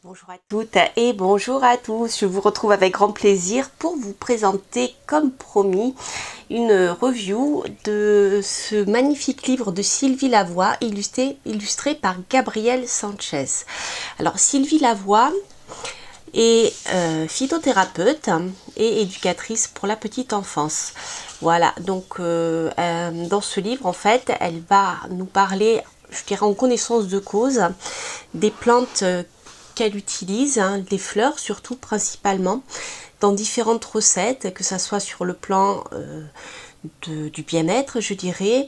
Bonjour à toutes et bonjour à tous, je vous retrouve avec grand plaisir pour vous présenter comme promis une review de ce magnifique livre de Sylvie Lavoie illustré par Gabrielle Sanchez. Alors Sylvie Lavoie est phytothérapeute et éducatrice pour la petite enfance. Voilà, donc dans ce livre en fait elle va nous parler, je dirais en connaissance de cause, des plantes qu'elle utilise, des fleurs surtout principalement, dans différentes recettes, que ça soit sur le plan du bien-être, je dirais,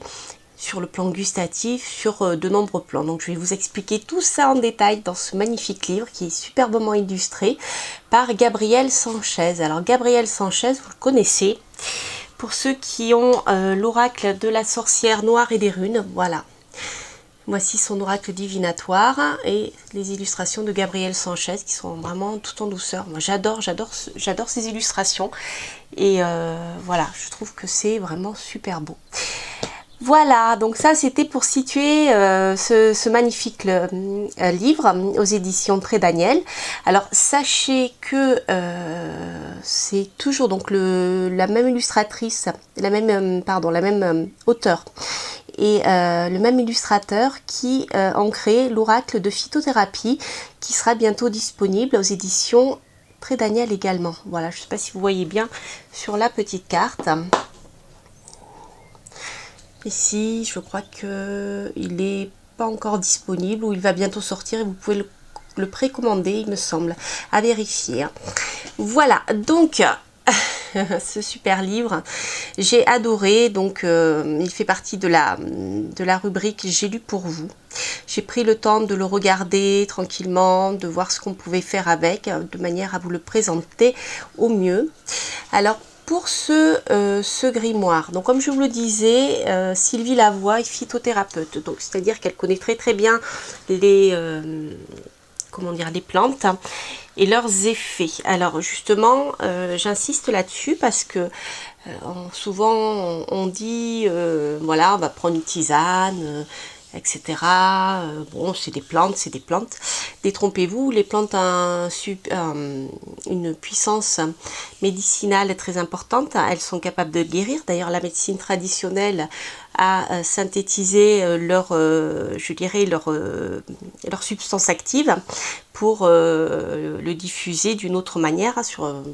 sur le plan gustatif, sur de nombreux plans. Donc je vais vous expliquer tout ça en détail dans ce magnifique livre qui est superbement illustré par Gabrielle Sanchez. Alors Gabrielle Sanchez, vous le connaissez, pour ceux qui ont l'oracle de la sorcière noire et des runes, voilà. Voici son oracle divinatoire et les illustrations de Gabrielle Sanchez qui sont vraiment tout en douceur. Moi j'adore ces illustrations et voilà, je trouve que c'est vraiment super beau. Voilà, donc ça c'était pour situer ce magnifique livre aux éditions Pré Daniel. Alors sachez que c'est toujours donc la même illustratrice, la même auteure et le même illustrateur qui ont créé l'oracle de phytothérapie qui sera bientôt disponible aux éditions Pré Daniel également. Voilà, je ne sais pas si vous voyez bien sur la petite carte. Ici, je crois qu'il n'est pas encore disponible ou il va bientôt sortir et vous pouvez le précommander, il me semble, à vérifier. Voilà, donc ce super livre, j'ai adoré, donc il fait partie de la rubrique j'ai lu pour vous. J'ai pris le temps de le regarder tranquillement, de voir ce qu'on pouvait faire avec, de manière à vous le présenter au mieux. Alors, pour ce grimoire, donc comme je vous le disais, Sylvie Lavoie est phytothérapeute, donc c'est-à-dire qu'elle connaît très bien les plantes et leurs effets. Alors justement, j'insiste là-dessus parce que souvent on dit voilà, on va prendre une tisane, etc. Bon, c'est des plantes, c'est des plantes. Détrompez-vous, les plantes ont une puissance médicinale très importante. Elles sont capables de guérir. D'ailleurs, la médecine traditionnelle a synthétisé leur substance active pour le diffuser d'une autre manière,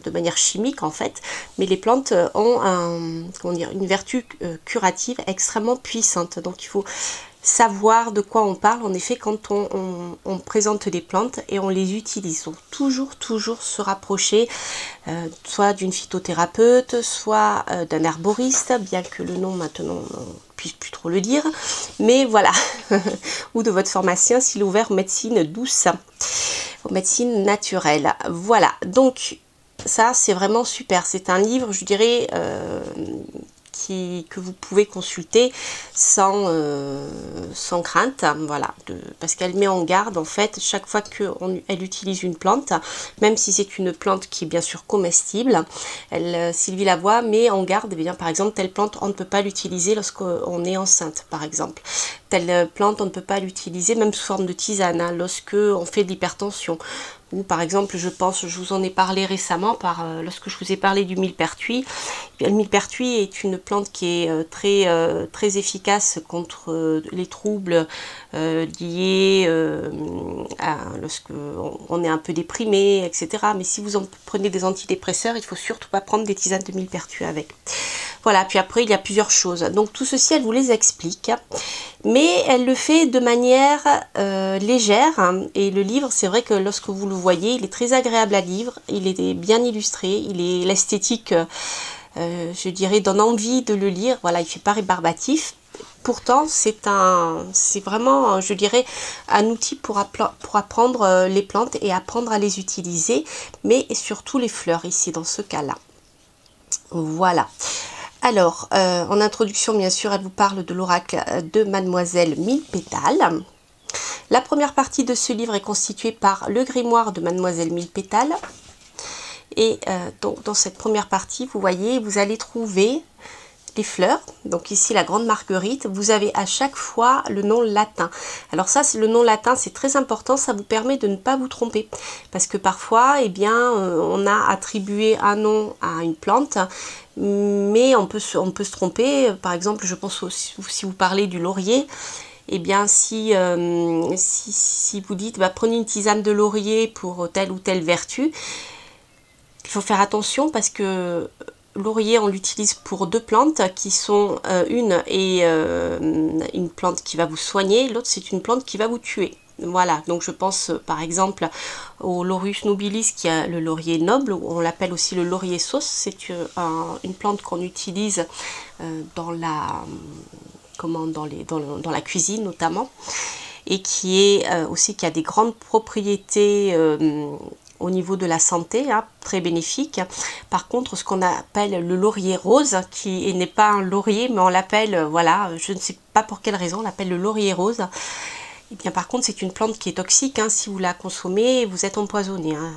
de manière chimique en fait. Mais les plantes ont une vertu curative extrêmement puissante. Donc il faut savoir de quoi on parle en effet quand on présente des plantes et on les utilise. Donc toujours se rapprocher soit d'une phytothérapeute, soit d'un herboriste, bien que le nom maintenant on puisse plus trop le dire, mais voilà, ou de votre pharmacien s'il est ouvert aux médecines douces, aux médecines naturelles. Voilà, donc ça c'est vraiment super, c'est un livre je dirais que vous pouvez consulter sans crainte, voilà, parce qu'elle met en garde en fait chaque fois qu'elle utilise une plante, même si c'est une plante qui est bien sûr comestible, Sylvie Lavoie met en garde, eh bien, par exemple telle plante on ne peut pas l'utiliser lorsqu'on est enceinte par exemple, telle plante on ne peut pas l'utiliser même sous forme de tisane hein, lorsque on fait de l'hypertension. Ou par exemple, je vous en ai parlé récemment lorsque je vous ai parlé du millepertuis. Le millepertuis est une plante qui est très efficace contre les troubles liés lorsque on est un peu déprimé, etc. Mais si vous en prenez des antidépresseurs, il ne faut surtout pas prendre des tisanes de millepertuis avec. Voilà, puis après il y a plusieurs choses. Donc tout ceci, elle vous les explique. Mais elle le fait de manière légère. Et le livre, c'est vrai que lorsque vous le voyez, il est très agréable à lire. Il est bien illustré. L'esthétique, je dirais, donne envie de le lire. Voilà, il ne fait pas rébarbatif. Pourtant, c'est vraiment, je dirais, un outil pour apprendre les plantes et apprendre à les utiliser. Mais surtout les fleurs ici, dans ce cas-là. Voilà. Alors, en introduction, bien sûr, elle vous parle de l'oracle de Mademoiselle Mille Pétales. La première partie de ce livre est constituée par le grimoire de Mademoiselle Mille Pétales. Et donc, dans cette première partie, vous voyez, vous allez trouver les fleurs, donc ici la grande marguerite, vous avez à chaque fois le nom latin. Alors ça, le nom latin, c'est très important, ça vous permet de ne pas vous tromper. Parce que parfois, eh bien, on a attribué un nom à une plante, mais on peut se tromper. Par exemple, je pense aussi, si vous parlez du laurier, eh bien, si vous dites, bah, prenez une tisane de laurier pour telle ou telle vertu, il faut faire attention parce que laurier, on l'utilise pour deux plantes qui sont une plante qui va vous soigner, l'autre c'est une plante qui va vous tuer. Voilà, donc je pense par exemple au Laurus nobilis qui a le laurier noble, on l'appelle aussi le laurier sauce, c'est une plante qu'on utilise dans la cuisine notamment, et qui a des grandes propriétés au niveau de la santé, hein, très bénéfique. Par contre, ce qu'on appelle le laurier rose, qui n'est pas un laurier, mais on l'appelle, voilà, je ne sais pas pour quelle raison, on l'appelle le laurier rose. Et bien par contre, c'est une plante qui est toxique, hein. Si vous la consommez, vous êtes empoisonné, hein.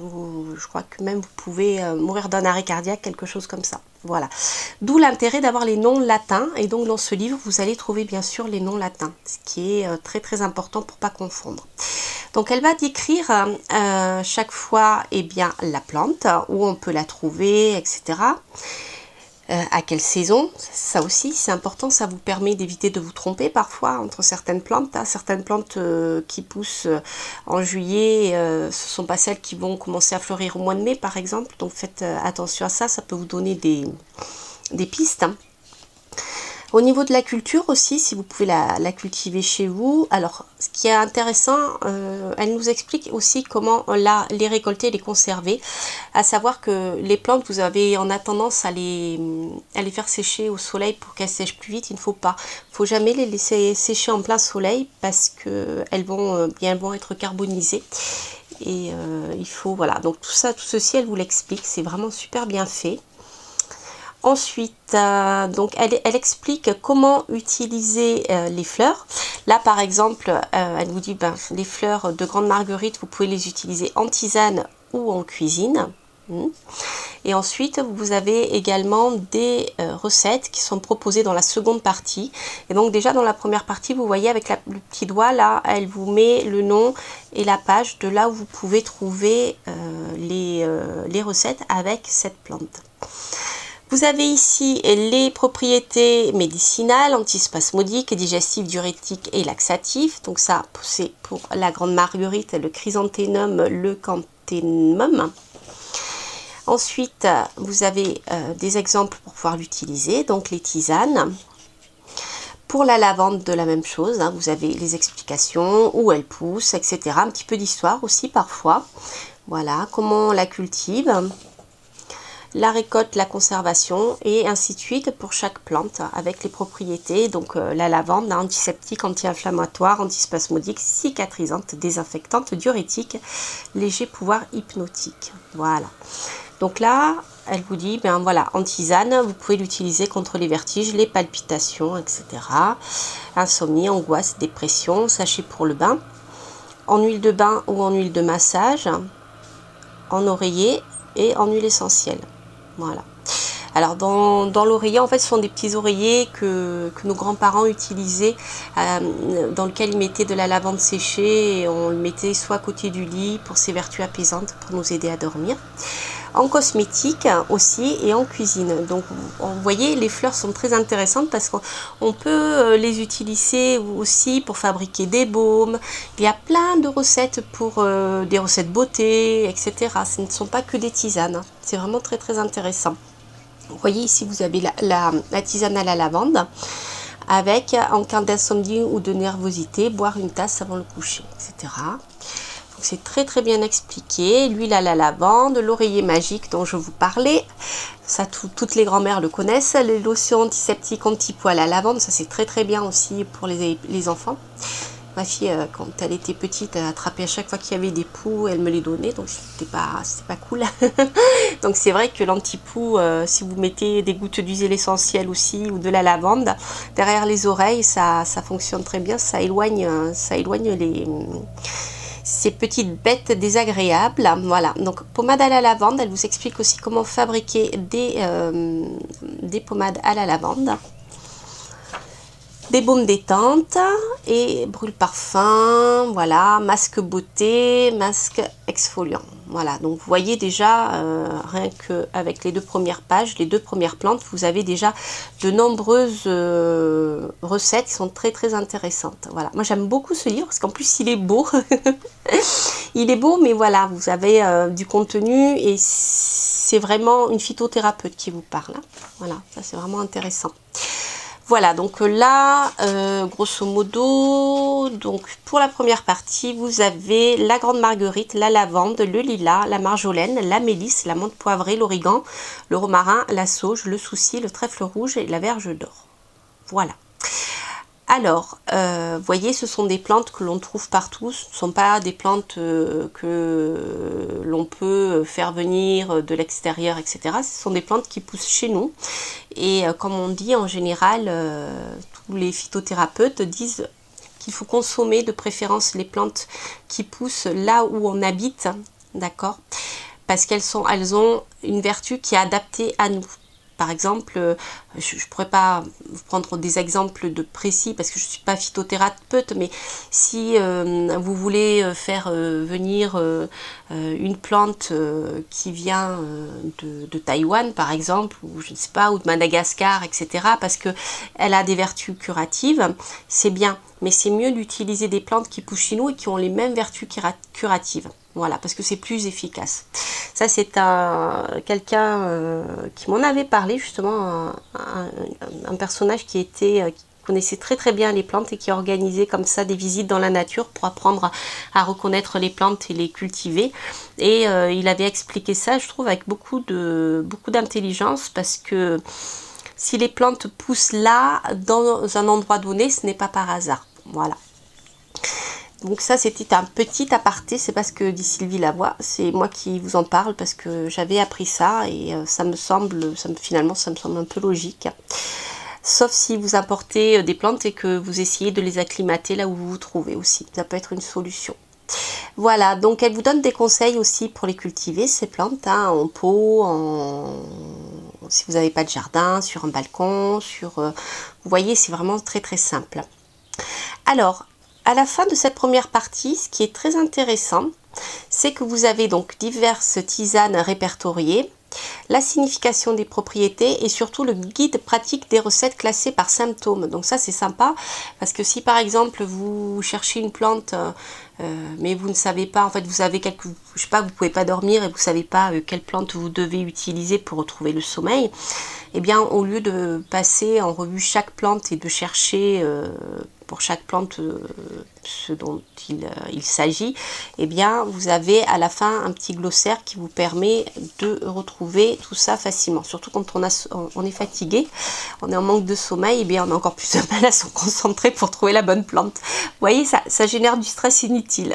Je crois que même vous pouvez mourir d'un arrêt cardiaque, quelque chose comme ça. Voilà. D'où l'intérêt d'avoir les noms latins. Et donc dans ce livre, vous allez trouver bien sûr les noms latins, ce qui est très très important pour ne pas confondre. Donc elle va décrire chaque fois la plante, où on peut la trouver, etc. À quelle saison, ça aussi c'est important, ça vous permet d'éviter de vous tromper parfois entre certaines plantes. Hein. Certaines plantes qui poussent en juillet, ce ne sont pas celles qui vont commencer à fleurir au mois de mai par exemple, donc faites attention à ça, ça peut vous donner des pistes. Hein. Au niveau de la culture aussi, si vous pouvez la cultiver chez vous. Alors, ce qui est intéressant, elle nous explique aussi comment les récolter et les conserver. À savoir que les plantes, on a tendance à les faire sécher au soleil pour qu'elles sèchent plus vite. Il ne faut pas. Il ne faut jamais les laisser sécher en plein soleil parce qu'elles vont être carbonisées. Et il faut, voilà. Donc tout ceci, elle vous l'explique. C'est vraiment super bien fait. Ensuite, donc elle explique comment utiliser les fleurs. Là, par exemple, elle vous dit les fleurs de grande marguerite, vous pouvez les utiliser en tisane ou en cuisine. Et ensuite, vous avez également des recettes qui sont proposées dans la seconde partie. Et donc déjà dans la première partie, vous voyez avec le petit doigt, là, elle vous met le nom et la page de là où vous pouvez trouver les recettes avec cette plante. Vous avez ici les propriétés médicinales, antispasmodiques, digestives, diurétiques et laxatives. Donc ça, c'est pour la grande marguerite, le chrysanthemum, le canthemum. Ensuite, vous avez des exemples pour pouvoir l'utiliser, donc les tisanes. Pour la lavande, de la même chose, hein, vous avez les explications, où elle pousse, etc. Un petit peu d'histoire aussi parfois. Voilà, comment on la cultive, la récolte, la conservation et ainsi de suite pour chaque plante avec les propriétés. Donc la lavande, antiseptique, anti-inflammatoire, antispasmodique, cicatrisante, désinfectante, diurétique, léger pouvoir hypnotique. Voilà. Donc là, elle vous dit, voilà, en tisane, vous pouvez l'utiliser contre les vertiges, les palpitations, etc. Insomnie, angoisse, dépression, sachet pour le bain, en huile de bain ou en huile de massage, en oreiller et en huile essentielle. Voilà. Alors dans l'oreiller, en fait, ce sont des petits oreillers que nos grands-parents utilisaient, dans lequel ils mettaient de la lavande séchée et on le mettait soit à côté du lit pour ses vertus apaisantes, pour nous aider à dormir. En cosmétique aussi et en cuisine. Donc vous voyez, les fleurs sont très intéressantes parce qu'on peut les utiliser aussi pour fabriquer des baumes. Il y a plein de recettes pour des recettes beauté, etc. Ce ne sont pas que des tisanes. C'est vraiment très très intéressant. Vous voyez ici, vous avez la tisane à la lavande avec, en cas d'insomnie ou de nervosité, boire une tasse avant le coucher, etc. C'est très très bien expliqué. L'huile à la lavande, l'oreiller magique dont je vous parlais, ça toutes les grand-mères le connaissent. Les lotions antiseptiques anti-poils à la lavande, ça c'est très très bien aussi pour les enfants. Ma fille, quand elle était petite, elle attrapait à chaque fois qu'il y avait des poux, elle me les donnait, donc c'était pas cool. Donc c'est vrai que l'anti-poux, si vous mettez des gouttes d'huile essentielle aussi ou de la lavande derrière les oreilles, ça fonctionne très bien, ça éloigne ces petites bêtes désagréables. Voilà, donc pommade à la lavande, elle vous explique aussi comment fabriquer des pommades à la lavande. des baumes détente et brûle parfum, voilà, masque beauté, masque exfoliant. Voilà, donc vous voyez déjà, rien qu'avec les deux premières pages, les deux premières plantes, vous avez déjà de nombreuses recettes qui sont très intéressantes. Voilà, moi j'aime beaucoup ce livre parce qu'en plus il est beau. Il est beau, mais voilà, vous avez du contenu et c'est vraiment une phytothérapeute qui vous parle. Hein. Voilà, ça c'est vraiment intéressant. Voilà, donc là, grosso modo, donc pour la première partie, vous avez la grande marguerite, la lavande, le lilas, la marjolaine, la mélisse, la menthe poivrée, l'origan, le romarin, la sauge, le souci, le trèfle rouge et la verge d'or. Voilà. Alors, vous voyez, ce sont des plantes que l'on trouve partout. Ce ne sont pas des plantes que l'on peut faire venir de l'extérieur, etc. Ce sont des plantes qui poussent chez nous. Et comme on dit en général, tous les phytothérapeutes disent qu'il faut consommer de préférence les plantes qui poussent là où on habite, d'accord? Parce elles ont une vertu qui est adaptée à nous. Par exemple, je ne pourrais pas vous prendre des exemples de précis parce que je ne suis pas phytothérapeute, mais si vous voulez faire venir une plante qui vient de Taïwan, par exemple, ou je ne sais pas, ou de Madagascar, etc., parce qu'elle a des vertus curatives, c'est bien, mais c'est mieux d'utiliser des plantes qui poussent chez nous et qui ont les mêmes vertus curatives. Voilà, parce que c'est plus efficace. Ça, c'est quelqu'un qui m'en avait parlé, justement, un personnage qui connaissait très bien les plantes et qui organisait comme ça des visites dans la nature pour apprendre à reconnaître les plantes et les cultiver. Et il avait expliqué ça, je trouve, avec beaucoup d'intelligence, parce que si les plantes poussent là, dans un endroit donné, ce n'est pas par hasard. Voilà. Donc ça, c'était un petit aparté, c'est parce que dit Sylvie Lavoie, c'est moi qui vous en parle parce que j'avais appris ça et finalement ça me semble un peu logique. Sauf si vous apportez des plantes et que vous essayez de les acclimater là où vous vous trouvez aussi. Ça peut être une solution. Voilà, donc elle vous donne des conseils aussi pour les cultiver, ces plantes, hein, en pot, si vous n'avez pas de jardin, sur un balcon, vous voyez, c'est vraiment très simple. Alors, à la fin de cette première partie, ce qui est très intéressant, c'est que vous avez donc diverses tisanes répertoriées, la signification des propriétés et surtout le guide pratique des recettes classées par symptômes. Donc ça, c'est sympa parce que si par exemple vous cherchez une plante mais vous ne savez pas, en fait vous avez je sais pas, vous pouvez pas dormir et vous savez pas quelle plante vous devez utiliser pour retrouver le sommeil, eh bien au lieu de passer en revue chaque plante et de chercher pour chaque plante ce dont il s'agit, eh bien vous avez à la fin un petit glossaire qui vous permet de retrouver tout ça facilement. Surtout quand on est fatigué, on est en manque de sommeil, eh bien on a encore plus de mal à se concentrer pour trouver la bonne plante. Vous voyez, ça génère du stress inutile.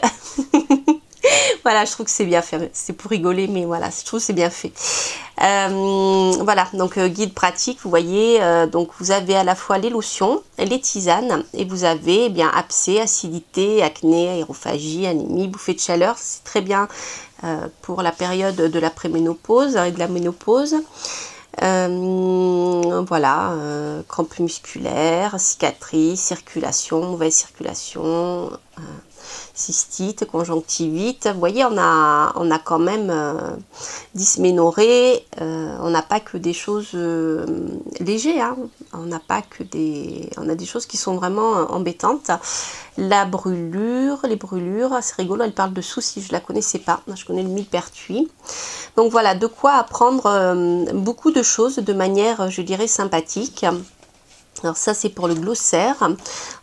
Voilà, je trouve que c'est bien fait. C'est pour rigoler, mais voilà, je trouve que c'est bien fait. Voilà, donc guide pratique, vous voyez, donc vous avez à la fois les lotions, les tisanes, et vous avez eh bien abcès, acidité, acné, aérophagie, anémie, bouffée de chaleur. C'est très bien pour la période de la préménopause et de la ménopause. Voilà, crampes musculaires, cicatrices, circulation, mauvaise circulation, cystite, conjonctivite. Vous voyez, on a quand même dysménorrhée, on n'a pas que des choses légères, hein. On a des choses qui sont vraiment embêtantes. La brûlure, les brûlures, c'est rigolo, elle parle de soucis, je la connaissais pas, je connais le millepertuis. Donc voilà, de quoi apprendre beaucoup de choses de manière, je dirais, sympathique. Alors ça, c'est pour le glossaire.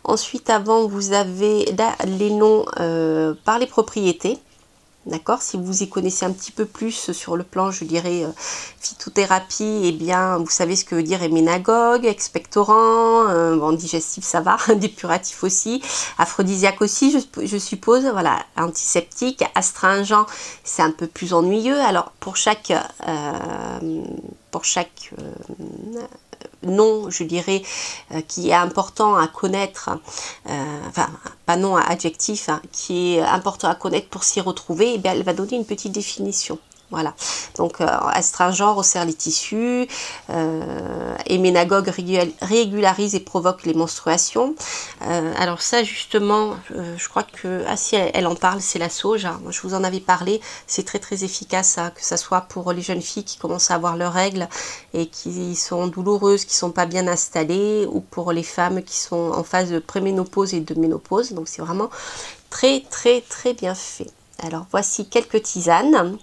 Ensuite, avant, vous avez là, les noms par les propriétés. D'accord, si vous y connaissez un petit peu plus sur le plan, je dirais, phytothérapie, eh bien, vous savez ce que veut dire héménagogue, expectorant, bon, digestif, ça va, dépuratif aussi, aphrodisiaque aussi, je suppose, voilà, antiseptique, astringent, c'est un peu plus ennuyeux. Alors, pour chaque nom, je dirais, qui est important à connaître, enfin, pas nom, adjectif, hein, qui est important à connaître pour s'y retrouver, eh bien, elle va donner une petite définition. Voilà, donc astringent resserre les tissus, héménagogue régularise et provoque les menstruations. Alors ça justement, je crois que, ah si elle en parle, c'est la sauge, hein. Moi, je vous en avais parlé, c'est très très efficace, hein, que ça soit pour les jeunes filles qui commencent à avoir leurs règles et qui sont douloureuses, qui sont pas bien installées, ou pour les femmes qui sont en phase de préménopause et de ménopause. Donc c'est vraiment très très très bien fait. Alors voici quelques tisanes.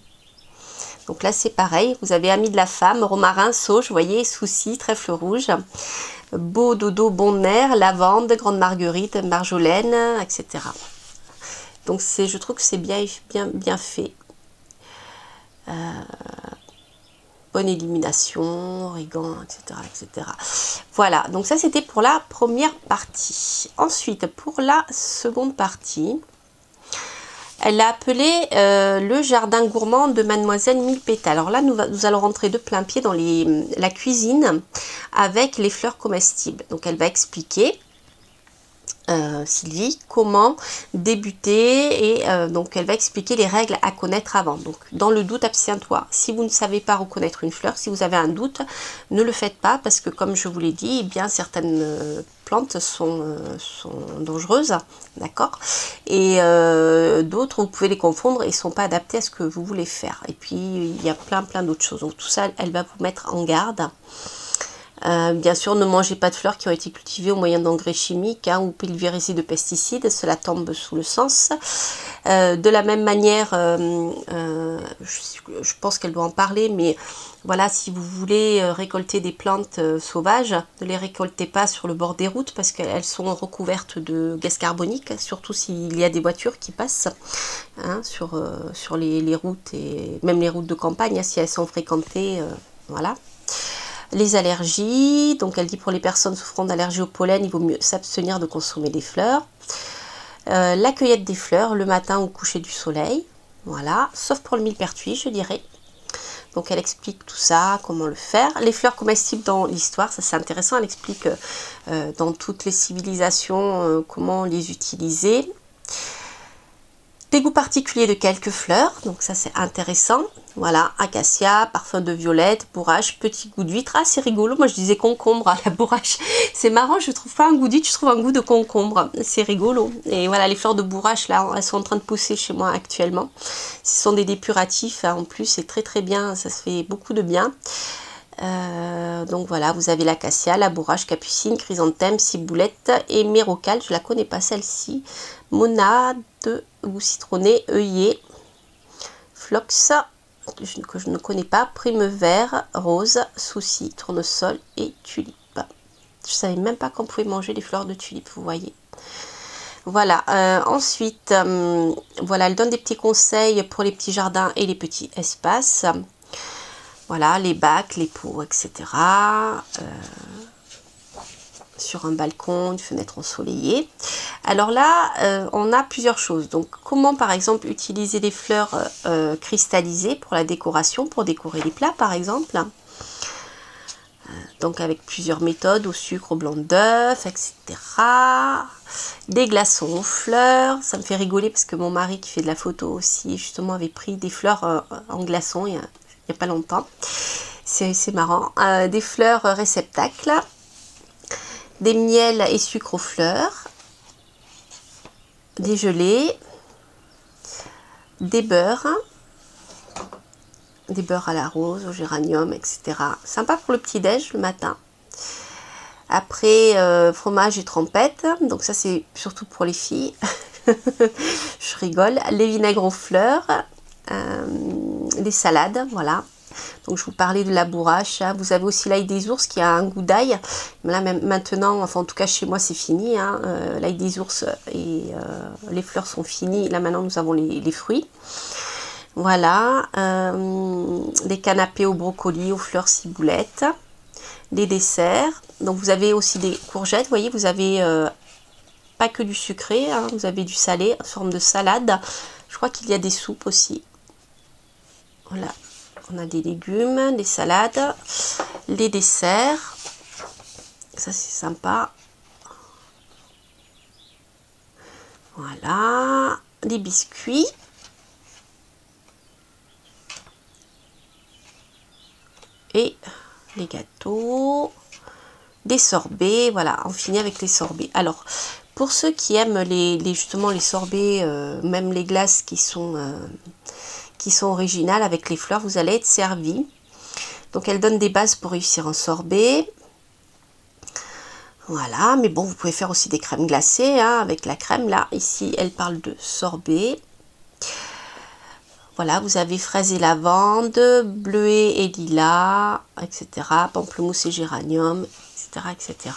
Donc là c'est pareil, vous avez ami de la femme, romarin, sauge, vous voyez, souci, trèfle rouge, beau dodo, bon nerf, lavande, grande marguerite, marjolaine, etc. Donc je trouve que c'est bien fait. Bonne élimination, origan, etc., etc. Voilà, donc ça c'était pour la première partie. Ensuite, pour la seconde partie, elle l'a appelé le jardin gourmand de Mademoiselle Mille Pétales. Alors là, nous allons rentrer de plein pied dans la cuisine avec les fleurs comestibles. Donc elle va expliquer, Sylvie, comment débuter, et donc elle va expliquer les règles à connaître avant. Donc dans le doute, abstiens-toi. Si vous ne savez pas reconnaître une fleur, si vous avez un doute, ne le faites pas, parce que comme je vous l'ai dit, eh bien certaines plantes sont dangereuses, d'accord, et d'autres vous pouvez les confondre et ne sont pas adaptées à ce que vous voulez faire. Et puis il y a plein d'autres choses. Donc tout ça, elle va vous mettre en garde. Bien sûr, ne mangez pas de fleurs qui ont été cultivées au moyen d'engrais chimiques, hein, ou pulvérisées de pesticides, cela tombe sous le sens. De la même manière, je pense qu'elle doit en parler, mais voilà, si vous voulez récolter des plantes sauvages, ne les récoltez pas sur le bord des routes parce qu'elles sont recouvertes de gaz carbonique, surtout s'il y a des voitures qui passent, hein, sur les routes, et même les routes de campagne, hein, si elles sont fréquentées, voilà. Les allergies, donc elle dit pour les personnes souffrant d'allergie au pollen, il vaut mieux s'abstenir de consommer des fleurs. La cueillette des fleurs le matin au coucher du soleil, voilà, sauf pour le millepertuis, je dirais. Donc elle explique tout ça, comment le faire. Les fleurs comestibles dans l'histoire, ça c'est intéressant, elle explique dans toutes les civilisations comment les utiliser. Des goûts particuliers de quelques fleurs, donc ça c'est intéressant. Voilà, acacia, parfum de violette, bourrache, petit goût d'huître. Ah, c'est rigolo, moi je disais concombre à la bourrache. C'est marrant, je trouve pas un goût d'huître, je trouve un goût de concombre. C'est rigolo. Et voilà, les fleurs de bourrache là, elles sont en train de pousser chez moi actuellement. Ce sont des dépuratifs, hein, en plus, c'est très bien, ça se fait beaucoup de bien. Donc voilà, vous avez l'acacia, la bourrache, capucine, chrysanthème, ciboulette et mérocale. Je la connais pas celle-ci. Monade, goût citronné, œillet, phlox, que je ne connais pas, prime vert, rose, souci, tournesol et tulipe. Je savais même pas qu'on pouvait manger les fleurs de tulipe, vous voyez. Voilà, ensuite, voilà, elle donne des petits conseils pour les petits jardins et les petits espaces. Voilà, les bacs, les pots, etc. Sur un balcon, une fenêtre ensoleillée. Alors là, on a plusieurs choses. Donc, comment par exemple utiliser des fleurs cristallisées pour la décoration, pour décorer les plats par exemple. Donc avec plusieurs méthodes, au sucre, au blanc d'œuf, etc. Des glaçons aux fleurs. Ça me fait rigoler parce que mon mari qui fait de la photo aussi, justement, avait pris des fleurs en glaçons il n'y a pas longtemps. C'est marrant. Des fleurs réceptacles. Des miels et sucre aux fleurs. Des gelées. Des beurres. Des beurres à la rose, au géranium, etc. Sympa pour le petit-déj le matin. Après, fromage et trempette. Donc ça, c'est surtout pour les filles. Je rigole. Les vinaigres aux fleurs. Les salades, voilà. Donc je vous parlais de la bourrache. Hein. Vous avez aussi l'ail des ours qui a un goût d'ail. Là même maintenant, enfin en tout cas chez moi c'est fini. Hein. L'ail des ours et les fleurs sont finies. Là maintenant nous avons les fruits. Voilà, des canapés au brocoli, aux fleurs ciboulettes, des desserts. Donc vous avez aussi des courgettes, vous voyez, vous avez pas que du sucré, hein, vous avez du salé en forme de salade. Je crois qu'il y a des soupes aussi. Voilà, on a des légumes, des salades, les desserts. Ça c'est sympa. Voilà, des biscuits. les gâteaux, des sorbets, voilà, on finit avec les sorbets. Alors, pour ceux qui aiment justement les sorbets, même les glaces qui sont originales avec les fleurs, vous allez être servi. Donc, elle donne des bases pour réussir un sorbet. Voilà, mais bon, vous pouvez faire aussi des crèmes glacées, hein, avec la crème, là. Ici, elle parle de sorbet. Voilà, vous avez fraise et lavande, bleuet et lilas, etc. Pamplemousse et géranium, etc. etc.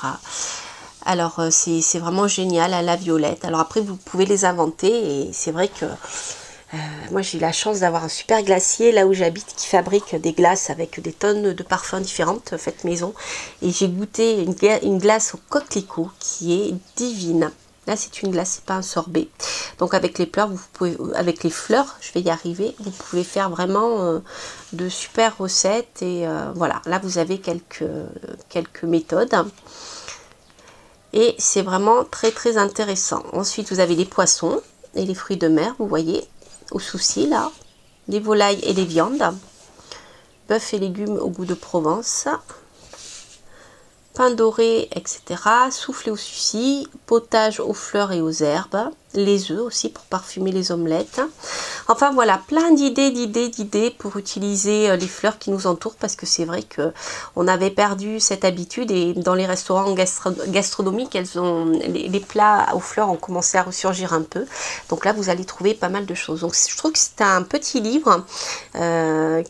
Alors, c'est vraiment génial à la violette. Alors après, vous pouvez les inventer et c'est vrai que moi, j'ai eu la chance d'avoir un super glacier là où j'habite qui fabrique des glaces avec des tonnes de parfums différentes faites maison. Et j'ai goûté une glace au coquelicot qui est divine. Là, c'est une glace, c'est pas un sorbet. Donc, avec les fleurs, avec les fleurs, je vais y arriver. Vous pouvez faire vraiment de super recettes. Et voilà, là, vous avez quelques méthodes. Et c'est vraiment très, très intéressant. Ensuite, vous avez les poissons et les fruits de mer, vous voyez, au souci, là. Les volailles et les viandes. Bœuf et légumes au goût de Provence. Pain doré, etc. Soufflé au souci, potage aux fleurs et aux herbes, les œufs aussi pour parfumer les omelettes. Enfin voilà, plein d'idées pour utiliser les fleurs qui nous entourent parce que c'est vrai que on avait perdu cette habitude et dans les restaurants gastronomiques, les plats aux fleurs ont commencé à ressurgir un peu. Donc là, vous allez trouver pas mal de choses. Donc je trouve que c'est un petit livre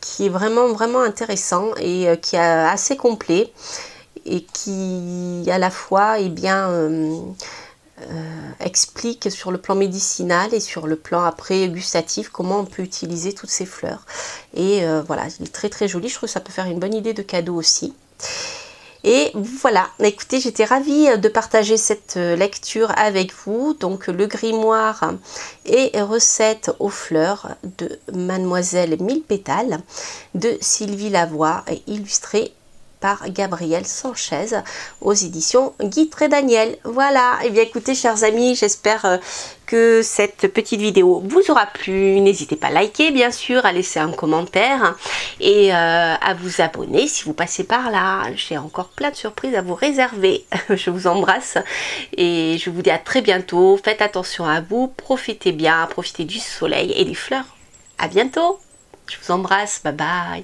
qui est vraiment intéressant et qui est assez complet. Et qui à la fois explique sur le plan médicinal et sur le plan après gustatif comment on peut utiliser toutes ces fleurs. Et voilà, il est très très joli, je trouve que ça peut faire une bonne idée de cadeau aussi. Et voilà, écoutez, j'étais ravie de partager cette lecture avec vous. Donc le grimoire et recettes aux fleurs de Mademoiselle Mille Pétales de Sylvie Lavoie, illustré par Gabrielle Sanchez aux éditions Guy Trédaniel. Voilà, et bien écoutez chers amis, j'espère que cette petite vidéo vous aura plu. N'hésitez pas à liker bien sûr, à laisser un commentaire et à vous abonner si vous passez par là. J'ai encore plein de surprises à vous réserver. Je vous embrasse et je vous dis à très bientôt. Faites attention à vous, profitez bien, profitez du soleil et des fleurs. À bientôt, je vous embrasse, bye bye.